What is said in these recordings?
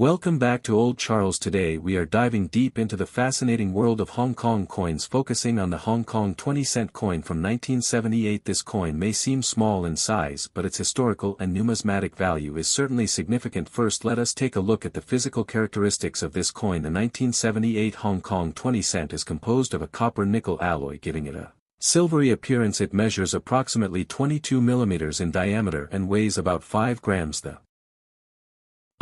Welcome back to Old Charles. Today we are diving deep into the fascinating world of Hong Kong coins, focusing on the Hong Kong 20-cent coin from 1978. This coin may seem small in size, but its historical and numismatic value is certainly significant. First, let us take a look at the physical characteristics of this coin. The 1978 Hong Kong 20-cent is composed of a copper-nickel alloy, giving it a silvery appearance. It measures approximately 22 millimeters in diameter and weighs about 5 grams. The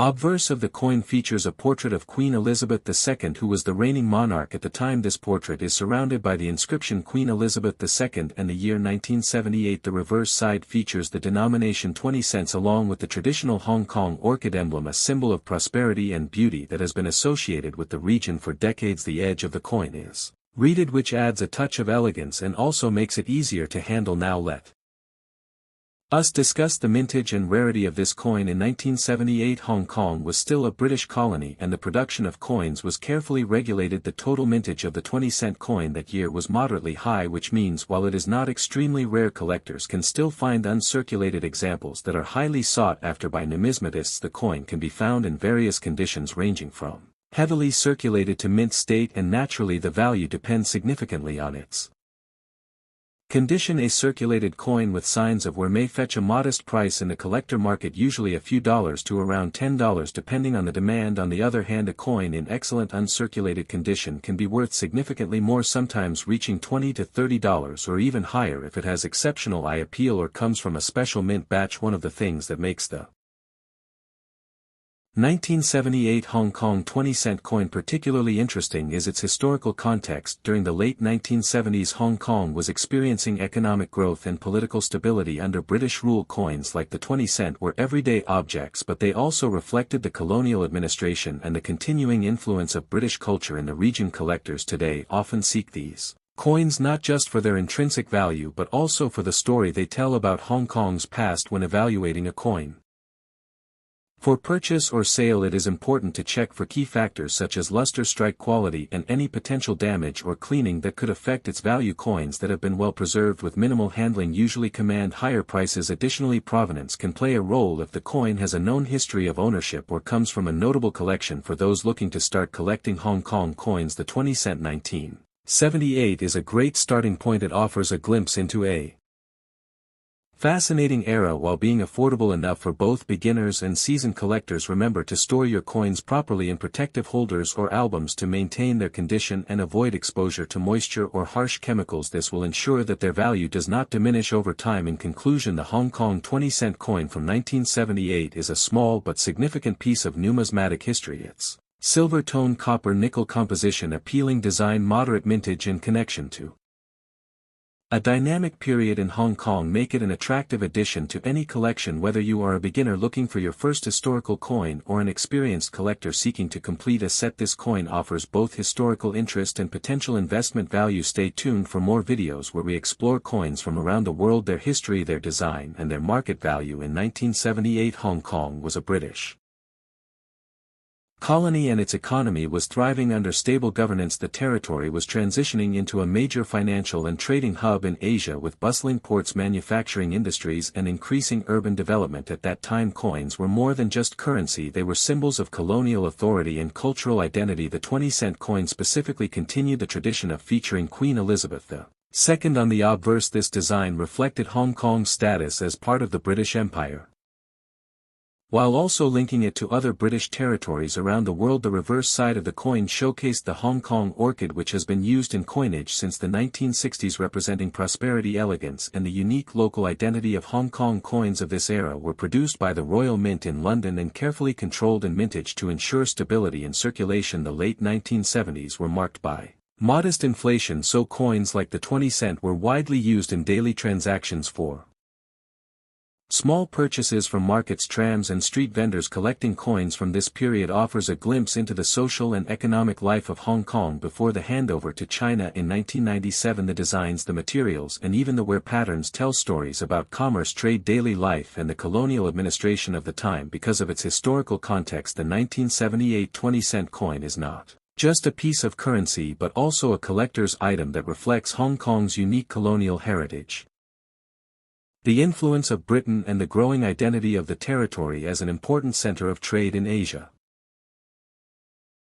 obverse of the coin features a portrait of Queen Elizabeth II, who was the reigning monarch at the time. This portrait is surrounded by the inscription Queen Elizabeth II and the year 1978. The reverse side features the denomination 20 cents along with the traditional Hong Kong orchid emblem, a symbol of prosperity and beauty that has been associated with the region for decades. The edge of the coin is reeded, which adds a touch of elegance and also makes it easier to handle. Now let us discuss the mintage and rarity of this coin. In 1978, Hong Kong was still a British colony and the production of coins was carefully regulated. The total mintage of the 20-cent coin that year was moderately high, which means while it is not extremely rare, collectors can still find uncirculated examples that are highly sought after by numismatists. The coin can be found in various conditions ranging from heavily circulated to mint state, and naturally the value depends significantly on its condition. A circulated coin with signs of wear may fetch a modest price in the collector market, usually a few dollars to around $10 depending on the demand. On the other hand, a coin in excellent uncirculated condition can be worth significantly more, sometimes reaching $20 to $30 or even higher if it has exceptional eye appeal or comes from a special mint batch. One of the things that makes the 1978 Hong Kong 20-cent coin particularly interesting is its historical context. During the late 1970s, Hong Kong was experiencing economic growth and political stability under British rule. Coins like the 20 cent were everyday objects, but they also reflected the colonial administration and the continuing influence of British culture in the region. Collectors today often seek these coins not just for their intrinsic value but also for the story they tell about Hong Kong's past when evaluating a coin. For purchase or sale, it is important to check for key factors such as luster, strike quality, and any potential damage or cleaning that could affect its value. Coins that have been well preserved with minimal handling usually command higher prices. Additionally, provenance can play a role if the coin has a known history of ownership or comes from a notable collection. For those looking to start collecting Hong Kong coins, the 20-cent 1978 is a great starting point. It offers a glimpse into a fascinating era while being affordable enough for both beginners and seasoned collectors. Remember to store your coins properly in protective holders or albums to maintain their condition and avoid exposure to moisture or harsh chemicals. This will ensure that their value does not diminish over time. In conclusion, the Hong Kong 20-cent coin from 1978 is a small but significant piece of numismatic history. Its silver-tone copper-nickel composition, appealing design, moderate mintage, and connection to a dynamic period in Hong Kong make it an attractive addition to any collection. Whether you are a beginner looking for your first historical coin or an experienced collector seeking to complete a set, this coin offers both historical interest and potential investment value. Stay tuned for more videos where we explore coins from around the world, their history, their design, and their market value. In 1978, Hong Kong was a British colony and its economy was thriving under stable governance. The territory was transitioning into a major financial and trading hub in Asia with bustling ports, manufacturing industries, and increasing urban development. At that time, coins were more than just currency, they were symbols of colonial authority and cultural identity. The 20-cent coin specifically continued the tradition of featuring Queen Elizabeth II on the obverse. This design reflected Hong Kong's status as part of the British Empire, while also linking it to other British territories around the world. The reverse side of the coin showcased the Hong Kong orchid, which has been used in coinage since the 1960s, representing prosperity, elegance, and the unique local identity of Hong Kong. Coins of this era were produced by the Royal Mint in London and carefully controlled in mintage to ensure stability and circulation. The late 1970s were marked by modest inflation, so coins like the 20 cent were widely used in daily transactions for small purchases from markets, trams, and street vendors. Collecting coins from this period offers a glimpse into the social and economic life of Hong Kong before the handover to China in 1997. The designs, the materials, and even the wear patterns tell stories about commerce, trade, daily life, and the colonial administration of the time. Because of its historical context, the 1978 20-cent coin is not just a piece of currency but also a collector's item that reflects Hong Kong's unique colonial heritage. the influence of Britain and the growing identity of the territory as an important center of trade in Asia.